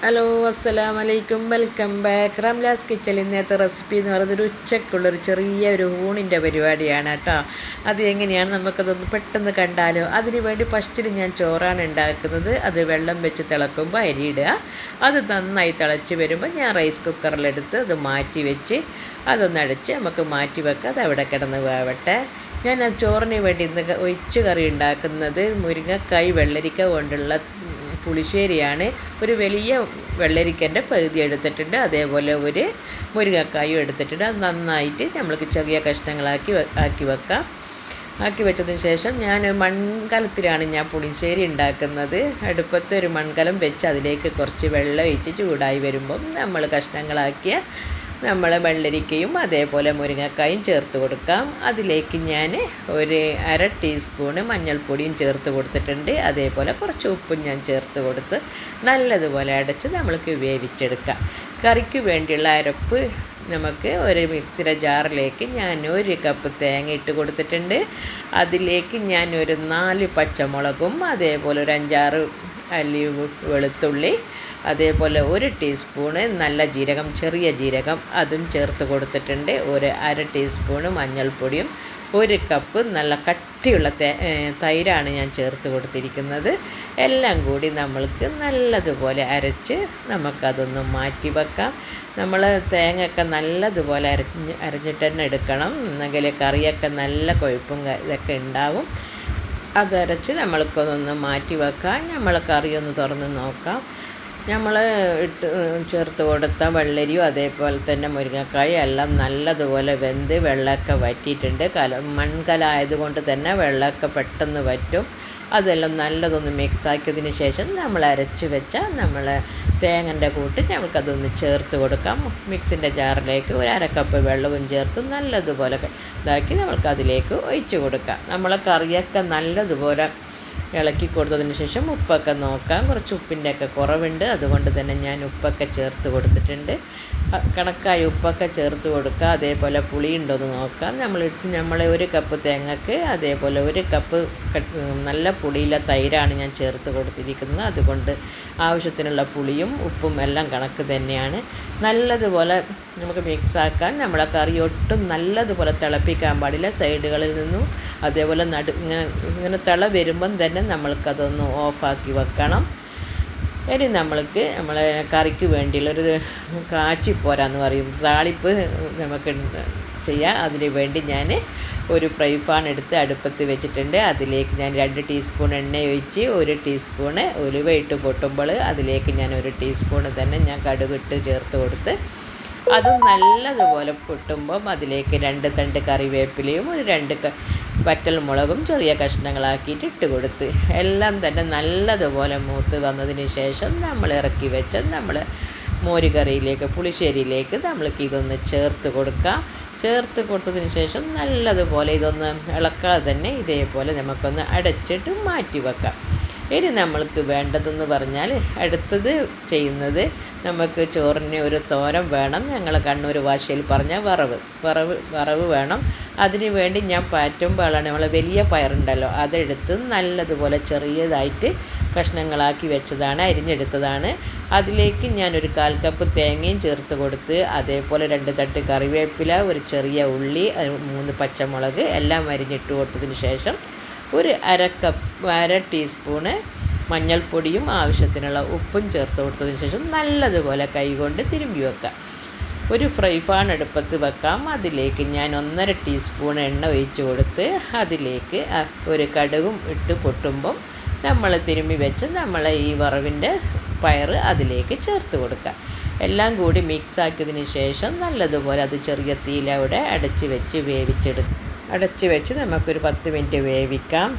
Hello അസ്സലാമു അലൈക്കും, welcome back. Ramla's കിച്ചണിൽ ഇന്നത്തെ റെസിപ്പി എന്ന് പറയുന്നത് ഒരു ഉച്ചക്കുള്ളൊരു ചെറിയൊരു ഊണിൻ്റെ പരിപാടിയാണ് കേട്ടോ. അത് എങ്ങനെയാണ് നമുക്കതൊന്ന് പെട്ടെന്ന് കണ്ടാലോ. അതിന് വേണ്ടി ഫസ്റ്റിൽ ഞാൻ ചോറാണ് ഉണ്ടാക്കുന്നത്. അത് വെള്ളം വെച്ച് തിളക്കുമ്പോൾ അരിയിടുക. അത് നന്നായി തിളച്ച് വരുമ്പോൾ ഞാൻ റൈസ് കുക്കറിലെടുത്ത് അത് മാറ്റി വെച്ച് അതൊന്നടച്ച് നമുക്ക് മാറ്റി വെക്കാം. അത് അവിടെ കിടന്ന് വേവട്ടെ. ഞാൻ ആ ചോറിന് വേണ്ടി ഇന്ന് ഒഴിച്ച് കറി ഉണ്ടാക്കുന്നത് മുരിങ്ങക്കായ് വെള്ളരിക്ക കൊണ്ടുള്ള പുളിശ്ശേരിയാണ്. ഒരു വലിയ വെള്ളരിക്കൻ്റെ പകുതി എടുത്തിട്ടുണ്ട്, അതേപോലെ ഒരു മുരിങ്ങക്കായും എടുത്തിട്ടുണ്ട്. അത് നന്നായിട്ട് നമ്മൾക്ക് ചെറിയ കഷ്ണങ്ങളാക്കി വെക്കാം. ആക്കി വെച്ചതിന് ശേഷം ഞാൻ മൺകലത്തിലാണ് ഞാൻ പുളിശ്ശേരി ഉണ്ടാക്കുന്നത്. അടുപ്പത്ത് ഒരു മൺകലം വെച്ച് അതിലേക്ക് കുറച്ച് വെള്ളം ഒഴിച്ച് ചൂടായി വരുമ്പം നമ്മൾ കഷ്ണങ്ങളാക്കിയ വെള്ളരിക്കയും അതേപോലെ മുരിങ്ങക്കായും ചേർത്ത് കൊടുക്കാം. അതിലേക്ക് ഞാൻ ഒരു അര ടീസ്പൂണ് മഞ്ഞൾപ്പൊടിയും ചേർത്ത് കൊടുത്തിട്ടുണ്ട്. അതേപോലെ കുറച്ച് ഉപ്പും ഞാൻ ചേർത്ത് കൊടുത്ത് നല്ലതുപോലെ അടച്ച് നമ്മൾക്ക് വേവിച്ചെടുക്കാം. കറിക്ക് വേണ്ടിയുള്ള അരപ്പ് നമുക്ക് ഒരു മിക്സിയുടെ ജാറിലേക്ക് ഞാൻ 1 കപ്പ് തേങ്ങ ഇട്ട് കൊടുത്തിട്ടുണ്ട്. അതിലേക്ക് ഞാൻ ഒരു 4 പച്ചമുളകും അതേപോലെ ഒരു 5-6 അല്ലി വെളുത്തുള്ളി, അതേപോലെ 1 ടീസ്പൂണ് നല്ല ജീരകം, ചെറിയ ജീരകം അതും ചേർത്ത് കൊടുത്തിട്ടുണ്ട്. ഒരു അര ടീസ്പൂണ് മഞ്ഞൾപ്പൊടിയും 1 കപ്പ് നല്ല കട്ടിയുള്ള തൈരാണ് ഞാൻ ചേർത്ത് കൊടുത്തിരിക്കുന്നത്. എല്ലാം കൂടി നമ്മൾക്ക് നല്ലതുപോലെ അരച്ച് നമുക്കതൊന്ന് മാറ്റി വെക്കാം. നമ്മൾ തേങ്ങയൊക്കെ നല്ലതുപോലെ അരഞ്ഞിട്ട് തന്നെ എടുക്കണം, എന്നെങ്കിൽ കറിയൊക്കെ നല്ല കൊഴുപ്പും ഇതൊക്കെ ഉണ്ടാവും. അതരച്ച് നമ്മൾക്കൊന്ന് മാറ്റി വെക്കാം. നമ്മൾ കറിയൊന്ന് തുറന്ന് നോക്കാം. നമ്മൾ ചേർത്ത് കൊടുത്ത വെള്ളരിയും അതേപോലെ തന്നെ മുരിങ്ങക്കായും എല്ലാം നല്ലതുപോലെ വെന്ത് വെള്ളമൊക്കെ വറ്റിയിട്ടുണ്ട്. മൺകലായതുകൊണ്ട് തന്നെ വെള്ളമൊക്കെ പെട്ടെന്ന് വറ്റും. അതെല്ലാം നല്ലതൊന്ന് മിക്സാക്കിയതിന് ശേഷം നമ്മൾ അരച്ച് വെച്ച തേങ്ങൻ്റെ കൂട്ട് നമുക്കതൊന്ന് ചേർത്ത് കൊടുക്കാം. മിക്സിൻ്റെ ജാറിലേക്ക് ഒരു 1/2 കപ്പ് വെള്ളവും ചേർത്ത് നല്ലതുപോലെ ഇതാക്കി നമ്മൾക്കതിലേക്ക് ഒഴിച്ച് കൊടുക്കാം. നമ്മളെ കറിയൊക്കെ നല്ലതുപോലെ ഇളക്കി കൊടുത്തതിന് ശേഷം ഉപ്പൊക്കെ നോക്കാം. കുറച്ച് ഉപ്പിൻ്റെയൊക്കെ കുറവുണ്ട്, അതുകൊണ്ട് തന്നെ ഞാൻ ഉപ്പൊക്കെ ചേർത്ത് കൊടുത്തിട്ടുണ്ട്. കണക്കായി ഉപ്പൊക്കെ ചേർത്ത് കൊടുക്കുക. അതേപോലെ പുളി ഉണ്ടോയെന്ന് നോക്കാം. നമ്മൾ 1 കപ്പ് തേങ്ങക്ക് അതേപോലെ 1 കപ്പ് നല്ല പുളിയിലെ തൈരാണ് ഞാൻ ചേർത്ത് കൊടുത്തിരിക്കുന്നത്. അതുകൊണ്ട് ആവശ്യത്തിനുള്ള പുളിയും ഉപ്പും എല്ലാം കണക്ക് തന്നെയാണ്. നല്ലതുപോലെ നമുക്ക് മിക്സാക്കാൻ. നമ്മളെ കറി ഒട്ടും നല്ലതുപോലെ തിളപ്പിക്കാൻ പാടില്ല. സൈഡുകളിൽ നിന്നും അതേപോലെ ഇങ്ങനെ തിള വരുമ്പം തന്നെ നമ്മൾക്കതൊന്ന് ഓഫാക്കി വെക്കണം. ഇനി നമ്മൾക്ക് കറിക്ക് വേണ്ടിയുള്ളൊരു കാച്ചിപ്പോരാന്ന് പറയും, താളിപ്പ് നമുക്ക് ചെയ്യാം. അതിന് വേണ്ടി ഞാൻ ഒരു ഫ്രൈ പാൻ എടുത്ത് അടുപ്പത്ത് വെച്ചിട്ടുണ്ട്. അതിലേക്ക് ഞാൻ 2 ടീസ്പൂൺ എണ്ണ ഒഴിച്ച് 1 ടീസ്പൂണ് ഉലുവ ഇട്ട് പൊട്ടുമ്പോൾ അതിലേക്ക് ഞാൻ 1 ടീസ്പൂണ് തന്നെ ഞാൻ കടുകിട്ട് ചേർത്ത് കൊടുത്ത് അതും നല്ലതുപോലെ പൊട്ടുമ്പം അതിലേക്ക് 2 തണ്ട് കറിവേപ്പിലയും ഒരു 2 വറ്റൽ മുളകും ചെറിയ കഷ്ണങ്ങളാക്കിയിട്ട് ഇട്ട് കൊടുത്ത് എല്ലാം തന്നെ നല്ലതുപോലെ മൂത്ത് വന്നതിന് ശേഷം നമ്മൾ ഇറക്കി വെച്ച മോരുകറിയിലേക്ക് പുളിശ്ശേരിയിലേക്ക് നമ്മൾക്ക് ഇതൊന്ന് ചേർത്ത് കൊടുക്കാം. ചേർത്ത് കൊടുത്തതിന് ശേഷം നല്ലതുപോലെ ഇതൊന്ന് ഇളക്കാതെ തന്നെ ഇതേപോലെ നമുക്കൊന്ന് അടച്ചിട്ട് മാറ്റി വെക്കാം. ഇനി നമ്മൾക്ക് വേണ്ടതെന്ന് പറഞ്ഞാൽ അടുത്തത് ചെയ്യുന്നത് നമുക്ക് ചോറിന് ഒരു തോരൻ വേണം. ഞങ്ങൾ കണ്ണൂർ ഭാഷയിൽ പറഞ്ഞ വറവ് വേണം. അതിന് വേണ്ടി ഞാൻ പാറ്റുമ്പോഴാണ് നമ്മൾ വലിയ പയറുണ്ടല്ലോ അതെടുത്ത് നല്ലതുപോലെ ചെറിയതായിട്ട് കഷ്ണങ്ങളാക്കി വെച്ചതാണ്, അരിഞ്ഞെടുത്തതാണ്. അതിലേക്ക് ഞാൻ ഒരു 1/4 കപ്പ് തേങ്ങയും ചേർത്ത് കൊടുത്ത് അതേപോലെ 2 തട്ട് കറിവേപ്പില, ഒരു ചെറിയ ഉള്ളി, 3 പച്ചമുളക് എല്ലാം അരിഞ്ഞിട്ട് കൊടുത്തതിന് ശേഷം ഒരു 1/2 ടീസ്പൂണ് മഞ്ഞൾപ്പൊടിയും ആവശ്യത്തിനുള്ള ഉപ്പും ചേർത്ത് കൊടുത്തതിന് ശേഷം നല്ലതുപോലെ കൈകൊണ്ട് തിരുമ്പി വെക്കാം. ഒരു ഫ്രൈ പാൻ അടുപ്പത്ത് വെക്കാം. അതിലേക്ക് ഞാൻ 1/2 ടീസ്പൂൺ എണ്ണ ഒഴിച്ച് കൊടുത്ത് അതിലേക്ക് ഒരു കടുകും ഇട്ട് പൊട്ടുമ്പം നമ്മൾ തിരുമ്പി വെച്ച് ഈ വറവിൻ്റെ പയർ അതിലേക്ക് ചേർത്ത് കൊടുക്കാം. എല്ലാം കൂടി മിക്സാക്കിയതിന് ശേഷം നല്ലതുപോലെ അത് ചെറിയ തീയിലവിടെ അടച്ച് വെച്ച് നമുക്കൊരു 10 മിനിറ്റ് വേവിക്കാം.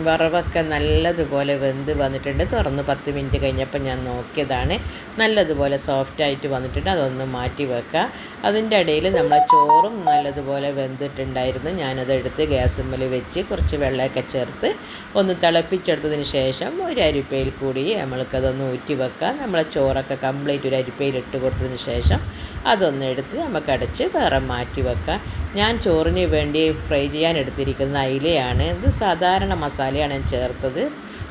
വറവൊക്കെ നല്ലതുപോലെ വെന്ത് വന്നിട്ടുണ്ട്. തുറന്ന് 10 മിനിറ്റ് കഴിഞ്ഞപ്പോൾ ഞാൻ നോക്കിയതാണ്, നല്ലതുപോലെ സോഫ്റ്റായിട്ട് വന്നിട്ടുണ്ട്. അതൊന്ന് മാറ്റി വെക്കാം. അതിൻ്റെ ഇടയിൽ ചോറും നല്ലതുപോലെ വെന്തിട്ടുണ്ടായിരുന്നു. ഞാനതെടുത്ത് ഗ്യാസുമ്മൽ വെച്ച് കുറച്ച് വെള്ളമൊക്കെ ചേർത്ത് ഒന്ന് തിളപ്പിച്ചെടുത്തതിന് ശേഷം ഒരു അരിപ്പയിൽ കൂടി നമ്മൾക്കതൊന്ന് ഊറ്റി വെക്കാം. ചോറൊക്കെ കംപ്ലീറ്റ് ഒരു അരിപ്പയിൽ ഇട്ട് കൊടുത്തതിന് ശേഷം അതൊന്ന് എടുത്ത് നമുക്ക് അടച്ച് വേറെ മാറ്റി വെക്കാം. ഞാൻ ചോറിന് വേണ്ടി ഫ്രൈ ചെയ്യാൻ എടുത്തിരിക്കുന്ന അയിലയാണ്. ഇത് സാധാരണ മസാലയാണ് ഞാൻ ചേർത്തത്.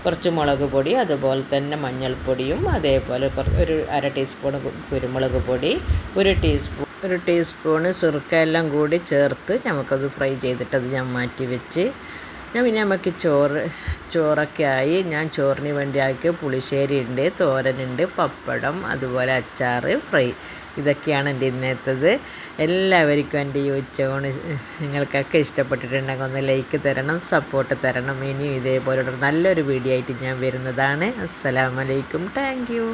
കുറച്ച് മുളക് പൊടി, അതുപോലെ തന്നെ മഞ്ഞൾപ്പൊടിയും, അതേപോലെ ഒരു 1/2 ടീസ്പൂൺ കുരുമുളക് പൊടി, 1 ടീസ്പൂണ് സിർക്ക എല്ലാം കൂടി ചേർത്ത് നമുക്കത് ഫ്രൈ ചെയ്തിട്ട് അത് ഞാൻ മാറ്റി വെച്ച് പിന്നെ നമുക്ക് ചോറൊക്കെ ആയി. ഞാൻ ചോറിന് വേണ്ടി ആക്കി പുളിശ്ശേരി ഉണ്ട്, തോരനുണ്ട്, പപ്പടം, അതുപോലെ അച്ചാർ, ഫ്രൈ. ഇതൊക്കെയാണ് എൻ്റെ ഇന്നത്തേത്. എല്ലാവർക്കും എൻ്റെ ഈ ഉച്ചയൂണ് നിങ്ങൾക്കൊക്കെ ഇഷ്ടപ്പെട്ടിട്ടുണ്ടെങ്കിൽ ഒന്ന് ലൈക്ക് തരണം, സപ്പോർട്ട് തരണം. ഇനിയും ഇതേപോലുള്ള നല്ലൊരു വീഡിയോ ആയിട്ട് ഞാൻ വരുന്നതാണ്. അസ്സലാമു അലൈക്കും. Thank you.